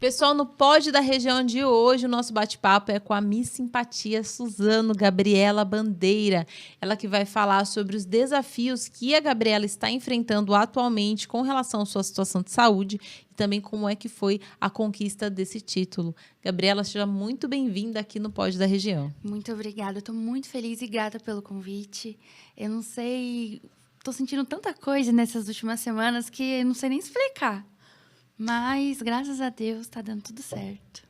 Pessoal, no Pod da Região de hoje, o nosso bate-papo é com a Miss Simpatia Suzano Gabriela Bandeira. Ela que vai falar sobre os desafios que a Gabriela está enfrentando atualmente com relação à sua situação de saúde e também como é que foi a conquista desse título. Gabriela, seja muito bem-vinda aqui no Pod da Região. Muito obrigada, eu tô muito feliz e grata pelo convite. Eu não sei, tô sentindo tanta coisa nessas últimas semanas que eu não sei nem explicar. Mas, graças a Deus, tá dando tudo certo.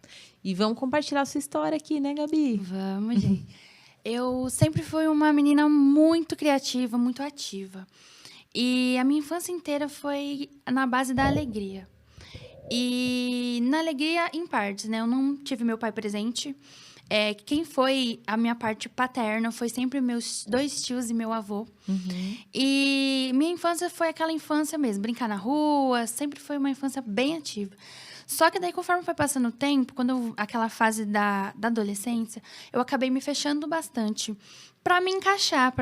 E vamos compartilhar sua história aqui, né, Gabi? Vamos, gente. Eu sempre fui uma menina muito criativa, muito ativa. E a minha infância inteira foi na base da alegria. E na alegria, em partes, né? Eu não tive meu pai presente. Quem foi a minha parte paterna foi sempre meus 2 tios e meu avô. E minha infância foi aquela infância mesmo, brincar na rua, sempre foi uma infância bem ativa. Só que daí, conforme foi passando o tempo, aquela fase da adolescência, eu acabei me fechando bastante para me encaixar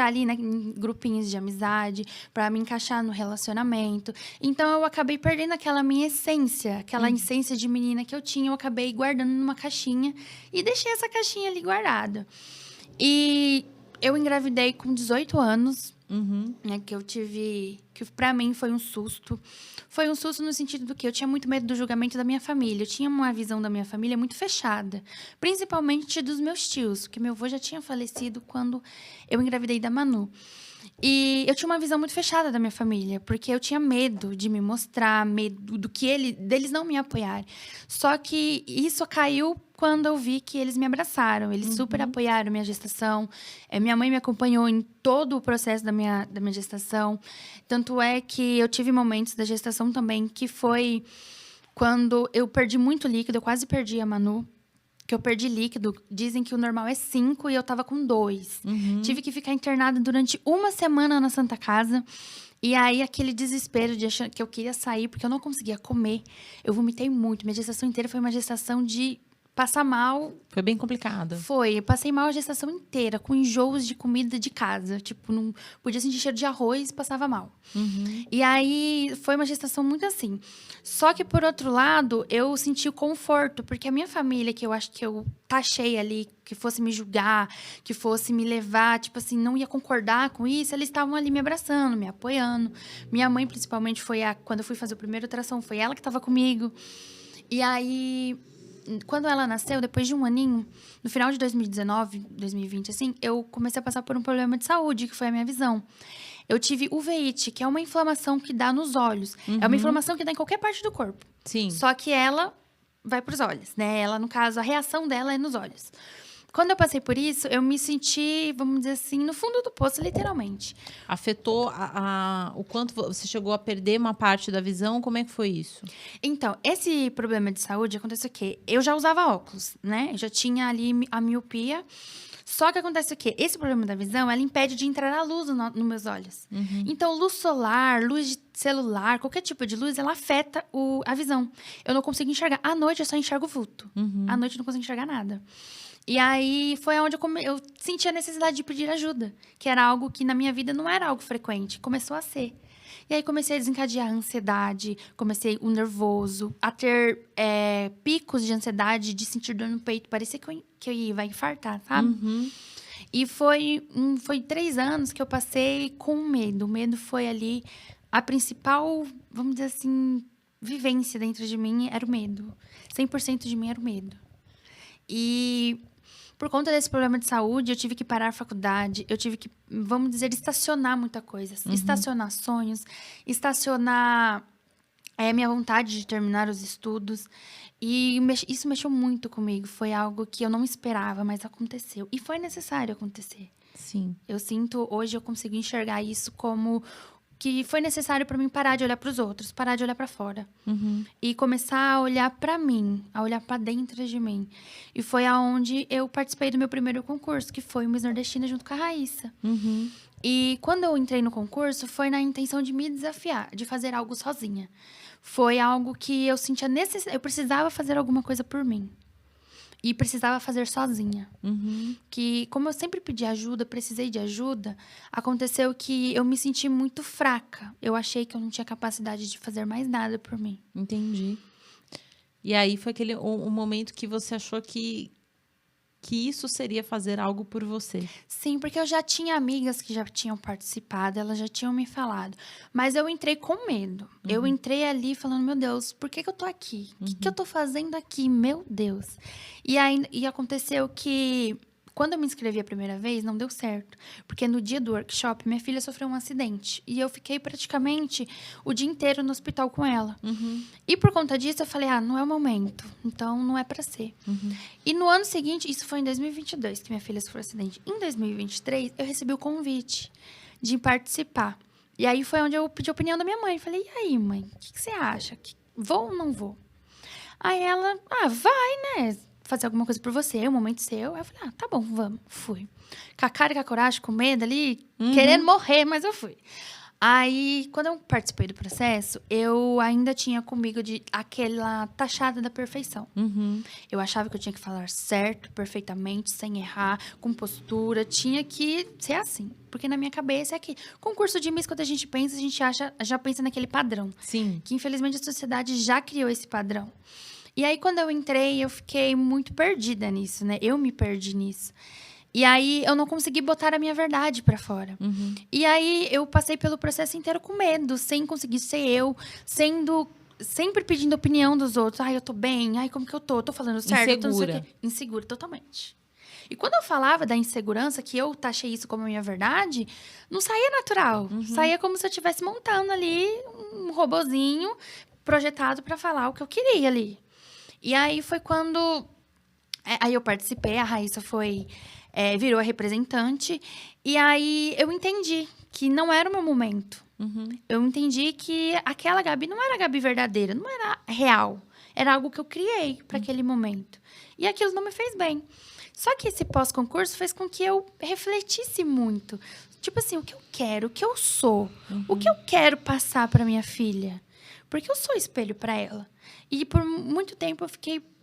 ali, né, em grupinhos de amizade, para me encaixar no relacionamento. Então, eu acabei perdendo aquela minha essência, aquela essência de menina que eu tinha, eu acabei guardando numa caixinha e deixei essa caixinha ali guardada. E eu engravidei com 18 anos, né, que pra mim foi um susto. Foi um susto no sentido do que eu tinha muito medo do julgamento da minha família. Eu tinha uma visão da minha família muito fechada, principalmente dos meus tios, porque meu avô já tinha falecido quando eu engravidei da Manu. E eu tinha uma visão muito fechada da minha família, porque eu tinha medo de me mostrar, medo deles não me apoiarem. Só que isso caiu quando eu vi que eles me abraçaram. Eles super apoiaram minha gestação. Minha mãe me acompanhou em todo o processo da minha gestação. Tanto é que eu tive momentos da gestação também que foi quando eu perdi muito líquido. Eu quase perdi a Manu. Que eu perdi líquido. Dizem que o normal é 5 e eu tava com 2. Tive que ficar internada durante 1 semana na Santa Casa. E aí, aquele desespero de achar que eu queria sair, porque eu não conseguia comer. Eu vomitei muito. Minha gestação inteira foi uma gestação de passar mal. Foi bem complicado. Foi. Eu passei mal a gestação inteira, com enjoos de comida de casa. Tipo, não podia sentir cheiro de arroz e passava mal. E aí, foi uma gestação muito assim. Só que, por outro lado, eu senti o conforto, porque a minha família, que eu acho que eu taxei ali, que fosse me julgar, que fosse me levar, tipo assim, não ia concordar com isso, eles estavam ali me abraçando, me apoiando. Minha mãe, principalmente, quando eu fui fazer o primeiro ultrassom, foi ela que estava comigo. E aí, quando ela nasceu, depois de um aninho, no final de 2019, 2020, assim, eu comecei a passar por um problema de saúde, que foi a minha visão. Eu tive uveíte, que é uma inflamação que dá nos olhos. É uma inflamação que dá em qualquer parte do corpo. Sim. Só que ela vai para os olhos, né? Ela, no caso, a reação dela é nos olhos. Quando eu passei por isso, eu me senti, vamos dizer assim, no fundo do poço, literalmente. Afetou o quanto você chegou a perder uma parte da visão? Como é que foi isso? Então, esse problema de saúde acontece o quê? Eu já usava óculos, né? Eu já tinha ali a miopia. Só que acontece o quê? Esse problema da visão, ela impede de entrar a luz nos meus olhos. Então, luz solar, luz de celular, qualquer tipo de luz, ela afeta a visão. Eu não consigo enxergar. À noite, eu só enxergo vulto. À noite, eu não consigo enxergar nada. E aí, foi onde eu senti a necessidade de pedir ajuda. Que era algo que, na minha vida, não era algo frequente. Começou a ser. E aí, comecei a desencadear a ansiedade, comecei o nervoso, a ter picos de ansiedade, de sentir dor no peito. Parecia que eu ia infartar, sabe? E foi 3 anos que eu passei com medo. O medo foi ali a principal, vamos dizer assim, vivência dentro de mim era o medo. 100% de mim era o medo. E por conta desse problema de saúde, eu tive que parar a faculdade, eu tive que, vamos dizer, estacionar muita coisa. Estacionar sonhos, estacionar a minha vontade de terminar os estudos. E isso mexeu muito comigo. Foi algo que eu não esperava, mas aconteceu. E foi necessário acontecer. Sim. Eu sinto, hoje eu consigo enxergar isso como que foi necessário para mim parar de olhar para os outros, parar de olhar para fora. E começar a olhar para mim, a olhar para dentro de mim. E foi aonde eu participei do meu primeiro concurso, que foi o Miss Nordestina junto com a Raíssa. E quando eu entrei no concurso, foi na intenção de me desafiar, de fazer algo sozinha. Foi algo que eu sentia necessidade, eu precisava fazer alguma coisa por mim. E precisava fazer sozinha. Que, como eu sempre pedi ajuda, precisei de ajuda, aconteceu que eu me senti muito fraca. Eu achei que eu não tinha capacidade de fazer mais nada por mim. Entendi. E aí foi um momento que você achou que isso seria fazer algo por você. Sim, porque eu já tinha amigas que já tinham participado, elas já tinham me falado. Mas eu entrei com medo. Eu entrei ali falando, meu Deus, por que eu tô aqui? O que eu tô fazendo aqui? Meu Deus. E aconteceu que, quando eu me inscrevi a primeira vez, não deu certo. Porque no dia do workshop, minha filha sofreu um acidente. E eu fiquei praticamente o dia inteiro no hospital com ela. E por conta disso, eu falei, não é o momento. Então, não é pra ser. E no ano seguinte, isso foi em 2022, que minha filha sofreu um acidente. Em 2023, eu recebi o convite de participar. E aí foi onde eu pedi a opinião da minha mãe. Falei, e aí, mãe, o que você acha? Vou ou não vou? Aí ela, vai, né? Fazer alguma coisa por você, um momento seu. Aí eu falei, tá bom, vamos. Fui. Com a cara e com a coragem, com medo ali, querendo morrer, mas eu fui. Aí, quando eu participei do processo, eu ainda tinha comigo aquela taxada da perfeição. Eu achava que eu tinha que falar certo, perfeitamente, sem errar, com postura. Tinha que ser assim. Porque na minha cabeça é que concurso de Miss, quando a gente já pensa naquele padrão. Sim. Que, infelizmente, a sociedade já criou esse padrão. E aí, quando eu entrei, eu fiquei muito perdida nisso, né? Eu me perdi nisso. E aí, eu não consegui botar a minha verdade pra fora. E aí, eu passei pelo processo inteiro com medo, sem conseguir ser eu, sempre pedindo opinião dos outros. Eu tô bem? Como que eu tô? Tô falando certo? Insegura. Tô não sei o quê. Insegura, totalmente. E quando eu falava da insegurança, que eu taxei isso como a minha verdade, não saía natural. Saía como se eu estivesse montando ali um robozinho projetado pra falar o que eu queria ali. E aí foi quando... Aí eu participei, a Raíssa virou a representante. E aí eu entendi que não era o meu momento. Eu entendi que aquela Gabi não era a Gabi verdadeira, não era real. Era algo que eu criei para aquele momento. E aquilo não me fez bem. Só que esse pós-concurso fez com que eu refletisse muito. Tipo assim, o que eu quero, o que eu sou, o que eu quero passar para minha filha. Porque eu sou espelho para ela. E por muito tempo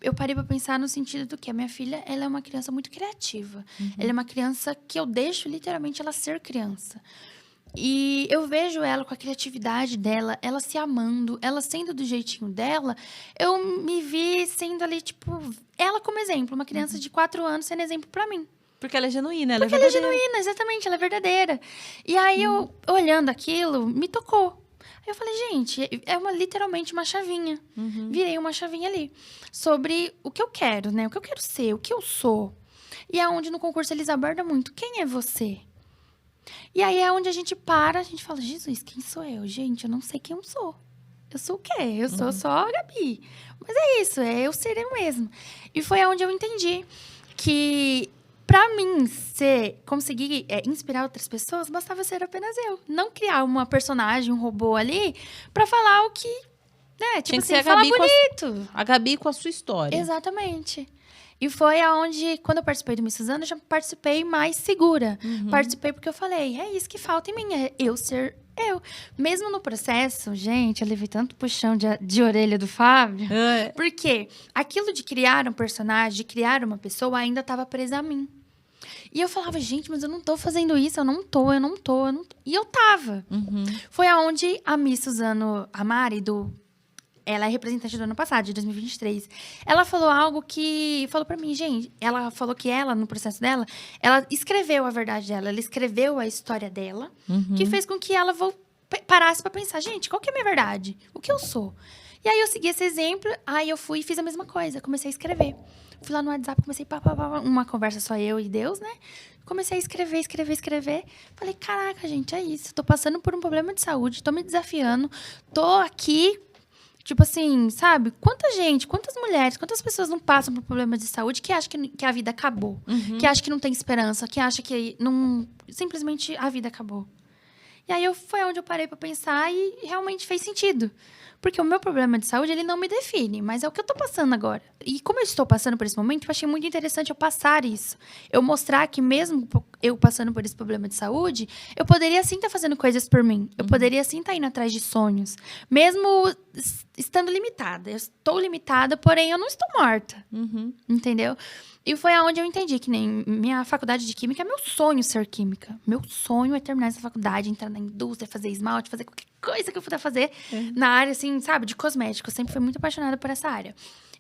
eu parei para pensar no sentido do que a minha filha, ela é uma criança muito criativa. Ela é uma criança que eu deixo literalmente ela ser criança. E eu vejo ela com a criatividade dela, ela se amando, ela sendo do jeitinho dela. Eu me vi sendo ali, tipo, ela como exemplo. Uma criança de 4 anos sendo exemplo para mim. Porque ela é genuína, ela Porque ela é genuína, exatamente, ela é verdadeira. E aí, eu, olhando aquilo, me tocou. Aí eu falei, gente, literalmente uma chavinha. Virei uma chavinha ali. Sobre o que eu quero, né? O que eu quero ser, o que eu sou. E é onde no concurso eles abordam muito. Quem é você? E aí é onde a gente fala, Jesus, quem sou eu? Gente, eu não sei quem eu sou. Eu sou o quê? Eu sou só a Gabi. Mas é isso, eu ser eu mesmo. E foi onde eu entendi que... Pra mim, conseguir inspirar outras pessoas, bastava ser apenas eu. Não criar uma personagem, um robô ali, pra falar o que... Né? Tipo assim, falar bonito. A Gabi com a sua história. Exatamente. E foi aonde, quando eu participei do Miss Suzano, eu já participei mais segura. Participei porque eu falei, é isso que falta em mim, é eu ser eu. Mesmo no processo, gente, eu levei tanto puxão de orelha do Fábio. Porque aquilo de criar um personagem, de criar uma pessoa, ainda estava presa a mim. E eu falava, gente, mas eu não tô fazendo isso, eu não tô. E eu tava. Foi aonde a Miss Suzano, a Mari, ela é representante do ano passado, de 2023. Ela falou algo que... Falou pra mim, gente... Ela falou que no processo dela, ela escreveu a verdade dela. Ela escreveu a história dela. Que fez com que ela parasse pra pensar, gente, qual que é a minha verdade? O que eu sou? E aí, eu segui esse exemplo. Aí, eu fui e fiz a mesma coisa. Comecei a escrever. Fui lá no WhatsApp, comecei... uma conversa só eu e Deus, né? Comecei a escrever. Falei, caraca, gente, é isso. Tô passando por um problema de saúde. Tô me desafiando. Tô aqui... Tipo assim, sabe? Quantas mulheres, quantas pessoas não passam por problemas de saúde que acham que a vida acabou? Que acham que não tem esperança, que acham que simplesmente a vida acabou. E aí foi onde eu parei pra pensar e realmente fez sentido. Porque o meu problema de saúde, ele não me define, mas é o que eu tô passando agora. E como eu estou passando por esse momento, eu achei muito interessante eu passar isso. Eu mostrar que mesmo eu passando por esse problema de saúde, eu poderia sim estar fazendo coisas por mim. Eu poderia sim estar indo atrás de sonhos. Mesmo estando limitada. Eu estou limitada, porém eu não estou morta. Entendeu? E foi aonde eu entendi que nem minha faculdade de química é meu sonho ser química. Meu sonho é terminar essa faculdade, entrar na indústria, fazer esmalte, fazer qualquer coisa que eu puder fazer na área, assim, sabe, de cosmético. Eu sempre fui muito apaixonada por essa área.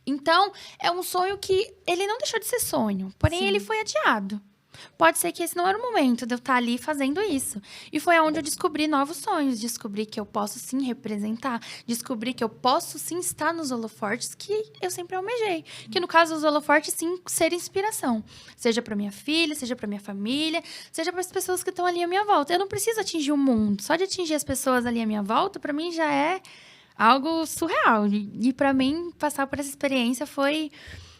Então, é um sonho que ele não deixou de ser sonho, porém ele foi adiado. Pode ser que esse não era o momento de eu estar ali fazendo isso. E foi onde eu descobri novos sonhos, descobri que eu posso sim representar, descobri que eu posso sim estar nos holofortes que eu sempre almejei. Que no caso os holofortes sim ser inspiração, seja para minha filha, seja para minha família, seja para as pessoas que estão ali à minha volta. Eu não preciso atingir o mundo, só de atingir as pessoas ali à minha volta, para mim já é algo surreal. E para mim passar por essa experiência foi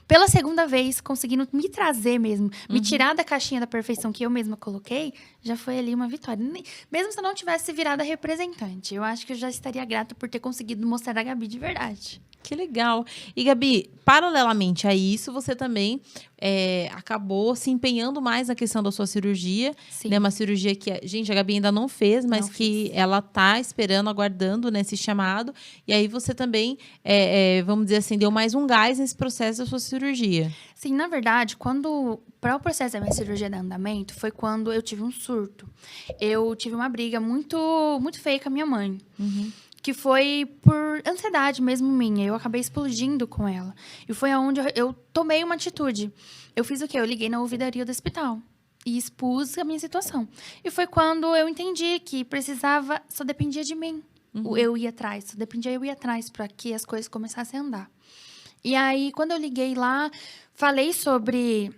pela segunda vez, conseguindo me trazer mesmo, me tirar da caixinha da perfeição que eu mesma coloquei, já foi ali uma vitória. Mesmo se eu não tivesse virado a representante, eu acho que eu já estaria grata por ter conseguido mostrar a Gabi de verdade. Que legal. E, Gabi, paralelamente a isso, você também acabou se empenhando mais na questão da sua cirurgia. Sim. Né? Uma cirurgia que, gente, a Gabi ainda não fez, mas Não que fiz. ela tá esperando, aguardando, né, esse chamado. E aí você também, vamos dizer assim, deu mais um gás nesse processo da sua cirurgia. Sim, na verdade, para o processo da minha cirurgia de andamento, foi quando eu tive um surto. Eu tive uma briga muito, muito feia com a minha mãe. Que foi por ansiedade mesmo minha. Eu acabei explodindo com ela. E foi aonde eu tomei uma atitude. Eu fiz o quê? Eu liguei na ouvidoria do hospital. E expus a minha situação. E foi quando eu entendi que precisava... Só dependia de mim. Eu ia atrás. Só dependia eu ir atrás para que as coisas começassem a andar. E aí, quando eu liguei lá, falei sobre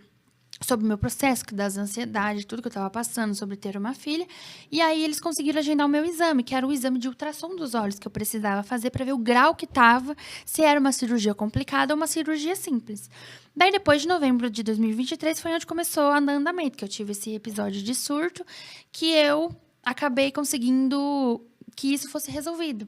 o meu processo, das ansiedades, tudo que eu estava passando, sobre ter uma filha. E aí, eles conseguiram agendar o meu exame, que era o exame de ultrassom dos olhos que eu precisava fazer para ver o grau que estava, se era uma cirurgia complicada ou uma cirurgia simples. Daí, depois de novembro de 2023, foi onde começou a andamento, que eu tive esse episódio de surto, que eu acabei conseguindo que isso fosse resolvido.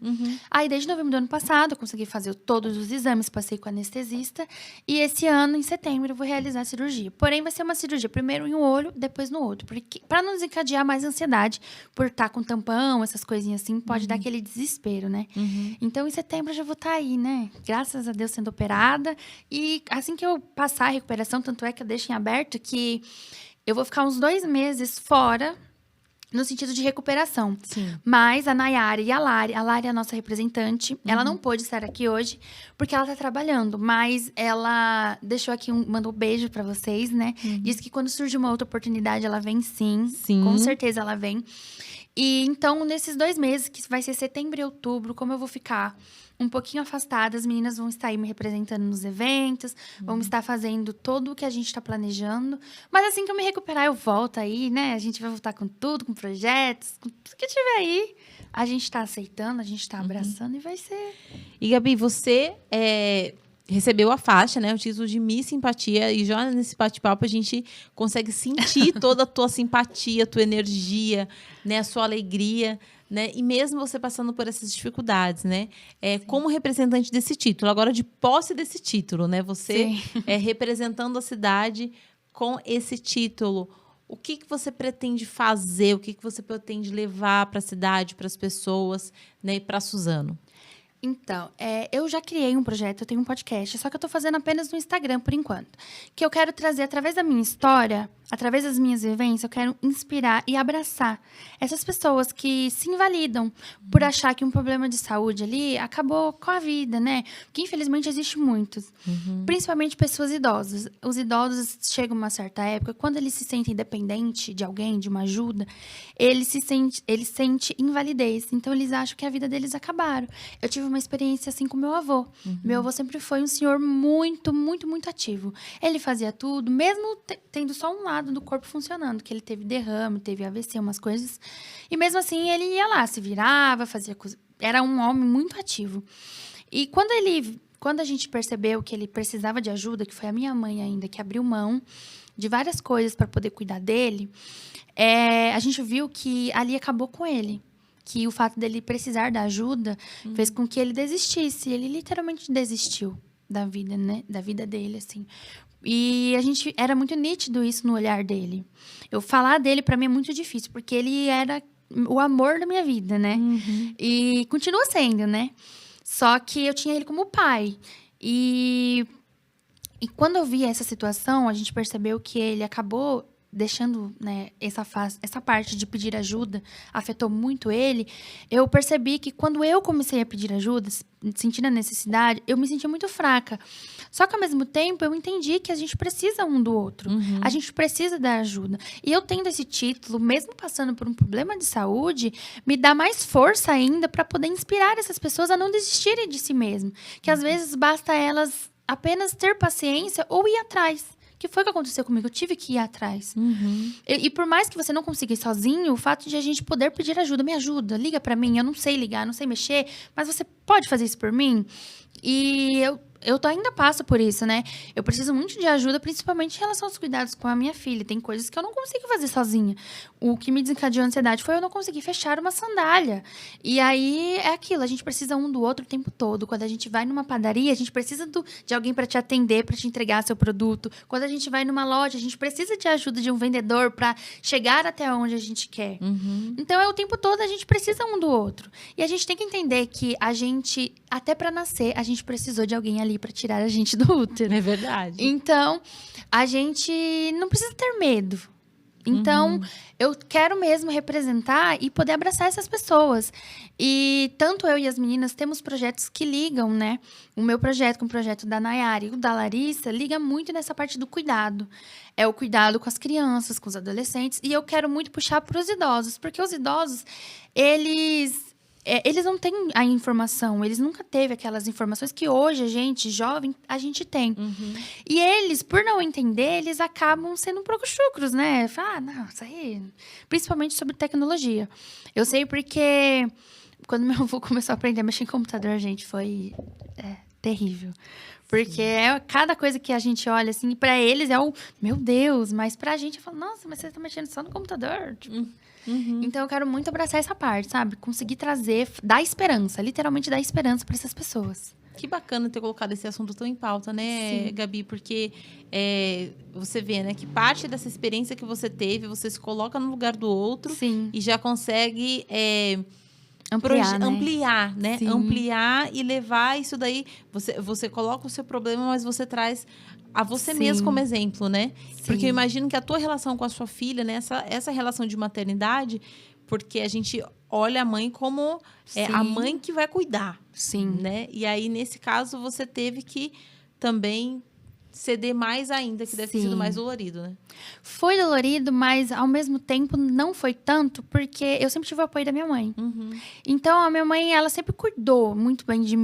Aí, desde novembro do ano passado, eu consegui fazer todos os exames, passei com anestesista. E esse ano, em setembro, eu vou realizar a cirurgia. Porém, vai ser uma cirurgia primeiro em um olho, depois no outro. Para não desencadear mais ansiedade, por estar com tampão, essas coisinhas assim, pode dar aquele desespero, né? Então, em setembro, eu já vou estar aí, né? Graças a Deus, sendo operada. E assim que eu passar a recuperação, tanto é que eu deixo em aberto que eu vou ficar uns 2 meses fora, no sentido de recuperação. Sim. Mas a Nayara e a Lari é a nossa representante. Ela não pôde estar aqui hoje, porque ela tá trabalhando. Mas ela deixou aqui, mandou um beijo pra vocês, né? Disse que quando surge uma outra oportunidade, ela vem sim. Sim. Com certeza ela vem. E então, nesses 2 meses, que vai ser setembro e outubro, como eu vou ficar um pouquinho afastada, as meninas vão estar aí me representando nos eventos, vão estar fazendo tudo o que a gente está planejando. Mas assim que eu me recuperar, eu volto aí, né? A gente vai voltar com tudo, com projetos, com tudo que tiver aí. A gente está aceitando, a gente está abraçando e vai ser... E, Gabi, você recebeu a faixa, né? O título de Miss Simpatia. E já nesse bate-papo a gente consegue sentir toda a tua simpatia, a tua energia, né? A sua alegria, né? E mesmo você passando por essas dificuldades, né? Como representante desse título, agora de posse desse título, né? Você representando a cidade com esse título. O que você pretende fazer? O que você pretende levar para a cidade, para as pessoas, né? E para a Suzano? Então, eu já criei um projeto, eu tenho um podcast, só que eu tô fazendo apenas no Instagram, por enquanto. Que eu quero trazer, através da minha história, através das minhas vivências, eu quero inspirar e abraçar essas pessoas que se invalidam por achar que um problema de saúde ali acabou com a vida, né? Porque, infelizmente, existe muitos. Principalmente pessoas idosas. Os idosos chegam a uma certa época, quando eles se sentem dependentes de alguém, de uma ajuda, eles sentem invalidez. Então, eles acham que a vida deles acabaram. Eu tive uma experiência assim com meu avô. Meu avô sempre foi um senhor muito, muito, muito ativo. Ele fazia tudo, mesmo tendo só um lado do corpo funcionando, que ele teve derrame, teve AVC, umas coisas. E mesmo assim, ele ia lá, se virava, fazia coisa. Era um homem muito ativo. E quando a gente percebeu que ele precisava de ajuda, que foi a minha mãe ainda, que abriu mão de várias coisas para poder cuidar dele, a gente viu que ali acabou com ele. Que o fato dele precisar da ajuda fez com que ele desistisse. Ele literalmente desistiu da vida, né? Da vida dele, assim. E era muito nítido isso no olhar dele. Eu falar dele, pra mim, é muito difícil. Porque ele era o amor da minha vida, né? E continua sendo, né? Só que eu tinha ele como pai. E quando eu vi essa situação, a gente percebeu que ele acabou deixando, né, essa parte de pedir ajuda, afetou muito ele. Eu percebi que quando eu comecei a pedir ajuda, sentindo a necessidade, eu me sentia muito fraca. Só que, ao mesmo tempo, eu entendi que a gente precisa um do outro. A gente precisa da ajuda. E eu tendo esse título, mesmo passando por um problema de saúde, me dá mais força ainda para poder inspirar essas pessoas a não desistirem de si mesmo. Que, às vezes, basta elas apenas ter paciência ou ir atrás. Que foi o que aconteceu comigo. Eu tive que ir atrás. E por mais que você não consiga ir sozinho, o fato de a gente poder pedir ajuda. Me ajuda, liga pra mim. Eu não sei ligar, não sei mexer. Mas você pode fazer isso por mim? E ainda passo por isso, né? Eu preciso muito de ajuda, principalmente em relação aos cuidados com a minha filha. Tem coisas que eu não consigo fazer sozinha. O que me desencadeou a ansiedade foi eu não conseguir fechar uma sandália. E aí, é aquilo. A gente precisa um do outro o tempo todo. Quando a gente vai numa padaria, a gente precisa de alguém para te atender, para te entregar seu produto. Quando a gente vai numa loja, a gente precisa de ajuda de um vendedor para chegar até onde a gente quer. Então, o tempo todo a gente precisa um do outro. E a gente tem que entender que a gente, até para nascer, a gente precisou de alguém ali para tirar a gente do útero. É verdade. Então, a gente não precisa ter medo. Então, eu quero mesmo representar e poder abraçar essas pessoas. E tanto eu e as meninas temos projetos que ligam, né? O meu projeto com o projeto da Nayara e o da Larissa liga muito nessa parte do cuidado. É o cuidado com as crianças, com os adolescentes. E eu quero muito puxar para os idosos. Porque os idosos, eles não têm a informação, eles nunca teve aquelas informações que hoje a gente, jovem, a gente tem. E eles, por não entender, eles acabam sendo um pouco chucros, né? Fala, não, isso aí... Principalmente sobre tecnologia. Eu sei porque quando meu avô começou a aprender a mexer em computador, gente, foi terrível. Porque cada coisa que a gente olha, assim, pra eles é meu Deus, mas pra gente, eu falo, nossa, mas você tá mexendo só no computador? Tipo... Então, eu quero muito abraçar essa parte, sabe? Conseguir trazer, dar esperança, literalmente dar esperança para essas pessoas. Que bacana ter colocado esse assunto tão em pauta, né, Gabi? Porque você vê, né, que parte dessa experiência que você teve, você se coloca no lugar do outro. Sim. E já consegue ampliar, né? Ampliar e levar isso daí. Você coloca o seu problema, mas você traz a você mesmo como exemplo, né? Porque eu imagino que a tua relação com a sua filha, né? Essa relação de maternidade, porque a gente olha a mãe como a mãe que vai cuidar. Né? E aí, nesse caso, você teve que também ceder mais ainda, que deve ter sido mais dolorido, né? Foi dolorido, mas ao mesmo tempo não foi tanto, porque eu sempre tive o apoio da minha mãe. Então, a minha mãe, ela sempre cuidou muito bem de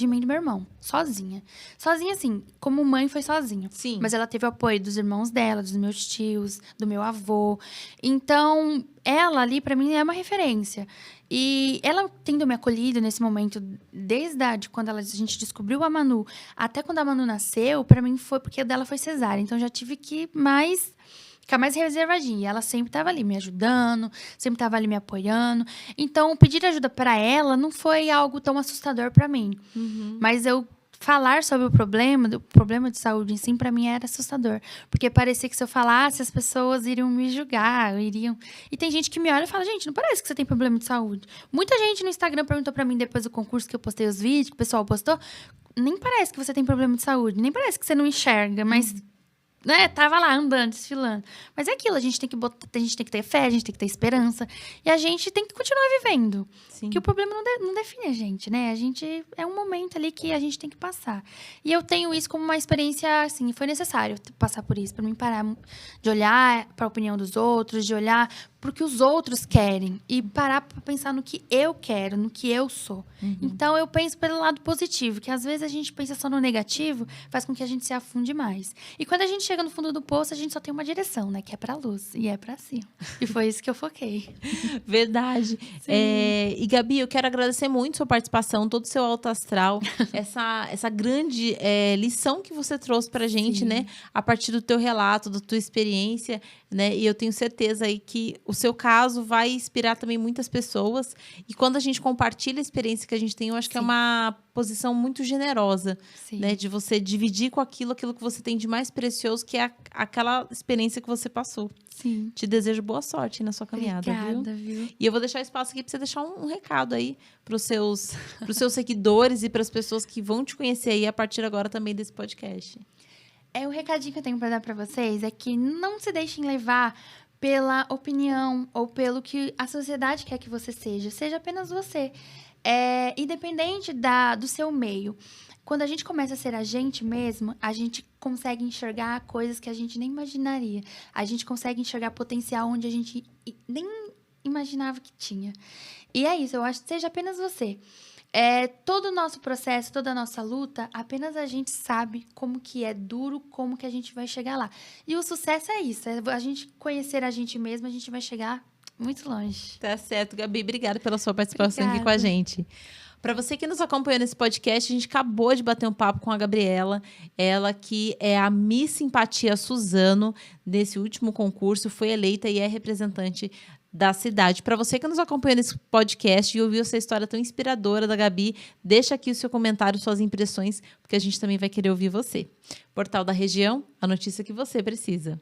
mim e do meu irmão, sozinha. Sozinha, assim, como mãe foi sozinha. Mas ela teve o apoio dos irmãos dela, dos meus tios, do meu avô. Então, ela ali, pra mim, é uma referência. E ela tendo me acolhido nesse momento, desde quando a gente descobriu a Manu, até quando a Manu nasceu, pra mim foi porque a dela foi cesárea. Então, já tive que ficar mais reservadinha. E ela sempre estava ali me ajudando, sempre estava ali me apoiando. Então, pedir ajuda para ela não foi algo tão assustador para mim. Mas eu falar sobre o problema de saúde em si, para mim era assustador. Porque parecia que se eu falasse, as pessoas iriam me julgar, E tem gente que me olha e fala, gente, não parece que você tem problema de saúde. Muita gente no Instagram perguntou para mim, depois do concurso que eu postei os vídeos, que o pessoal postou, nem parece que você tem problema de saúde, nem parece que você não enxerga, mas... né, tava lá andando, desfilando. Mas é aquilo, a gente tem que ter fé, a gente tem que ter esperança. E a gente tem que continuar vivendo. Que o problema não define a gente, né? A gente é um momento ali que a gente tem que passar. E eu tenho isso como uma experiência, assim, foi necessário passar por isso, para mim parar de olhar para a opinião dos outros, de olhar pro que os outros querem e parar para pensar no que eu quero, no que eu sou. Então, eu penso pelo lado positivo, que às vezes a gente pensa só no negativo, faz com que a gente se afunde mais. E quando a gente chega no fundo do poço, a gente só tem uma direção, né? Que é pra luz, e é pra cima. E foi isso que eu foquei. Verdade. E, Gabi, eu quero agradecer muito sua participação, todo o seu alto astral, essa grande lição que você trouxe pra gente, né? A partir do teu relato, da tua experiência, né? E eu tenho certeza aí que o seu caso vai inspirar também muitas pessoas. E quando a gente compartilha a experiência que a gente tem, eu acho que é uma posição muito generosa, né? De você dividir com aquilo que você tem de mais precioso, que é aquela experiência que você passou. Te desejo boa sorte na sua caminhada. Obrigada, viu? E eu vou deixar espaço aqui para você deixar um recado aí para os seus seguidores e para as pessoas que vão te conhecer aí a partir agora também desse podcast. O recadinho que eu tenho para dar para vocês é que não se deixem levar pela opinião ou pelo que a sociedade quer que você seja. Seja apenas você. Independente do seu meio. Quando a gente começa a ser a gente mesmo, a gente consegue enxergar coisas que a gente nem imaginaria. A gente consegue enxergar potencial onde a gente nem imaginava que tinha. E é isso, eu acho que seja apenas você. Todo o nosso processo, toda a nossa luta, apenas a gente sabe como que é duro, como que a gente vai chegar lá. E o sucesso é isso, a gente conhecer a gente mesmo, a gente vai chegar muito longe. Tá certo, Gabi. Obrigada pela sua participação aqui com a gente. Para você que nos acompanhou nesse podcast, a gente acabou de bater um papo com a Gabriela, ela que é a Miss Simpatia Suzano nesse último concurso, foi eleita e é representante da cidade. Para você que nos acompanha nesse podcast e ouviu essa história tão inspiradora da Gabi, deixa aqui o seu comentário, suas impressões, porque a gente também vai querer ouvir você. Portal da Região, a notícia que você precisa.